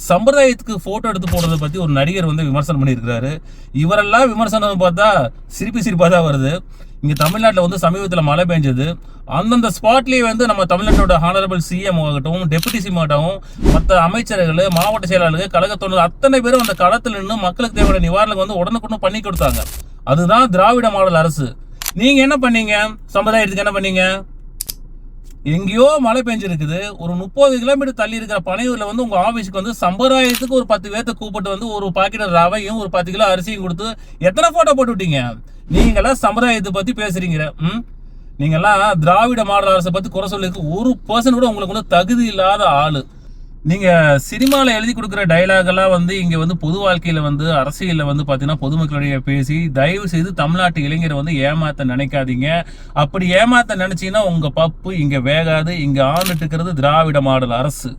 சம்பிரதாயத்துக்கு போட்டோ எடுத்து போடுறதை பத்தி ஒரு நடிகர் வந்து விமர்சனம் பண்ணியிருக்கிறாரு. இவரெல்லாம் விமர்சனம் பார்த்தா சிரிப்பா தான் வருது. இங்க தமிழ்நாட்டில் வந்து சமீபத்தில் மழை பெஞ்சது. அந்தந்த ஸ்பாட்லேயே வந்து நம்ம தமிழ்நாட்டோட ஹானரபிள் சிஎம் ஆகட்டும், டெபுட்டி சிஎம் ஆகட்டும், மற்ற அமைச்சர்கள், மாவட்ட செயலாளர்கள், கழகத்தோடு அத்தனை பேரும் அந்த களத்தில் நின்று மக்களுக்கு தேவையான நிவாரணம் வந்து உடனுக்குன்னு பண்ணி கொடுத்தாங்க. அதுதான் திராவிட மாடல் அரசு. நீங்க என்ன பண்ணீங்க? சம்பிரதாயத்துக்கு என்ன பண்ணீங்க? எங்கேயோ மழை பெஞ்சிருக்குது. ஒரு 30 கிலோமீட்டர் தள்ளி இருக்கிற பனையூர்ல வந்து உங்க ஆபீஸ்க்கு வந்து சம்பிரதாயத்துக்கு ஒரு 10 பேர்த்த கூப்பிட்டு வந்து ஒரு பாக்கெட் ரவையும் ஒரு 10 கிலோ அரிசியும் கொடுத்து எத்தனை போட்டோ போட்டு விட்டீங்க? நீங்களாம் சம்பிரதாயத்தை பத்தி பேசுறீங்க. நீங்கெல்லாம் திராவிட மாடல் அரசை பத்தி குறை சொல்லிருக்கு 1% கூட உங்களுக்கு வந்து தகுதி இல்லாத ஆளு. நீங்க சினிமாவில் எழுதி கொடுக்குற டைலாக் எல்லாம் வந்து இங்க வந்து பொது வாழ்க்கையில வந்து அரசியல்ல வந்து பாத்தீங்கன்னா பொதுமக்களுடைய பேசி தயவு செய்து தமிழ்நாட்டு இளைஞரை வந்து ஏமாத்த நினைக்காதீங்க. அப்படி ஏமாத்த நினைச்சீங்கன்னா உங்க பப்பு இங்க வேகாது. இங்க ஆண்டுட்டு இருக்கிறது திராவிட மாடல் அரசு.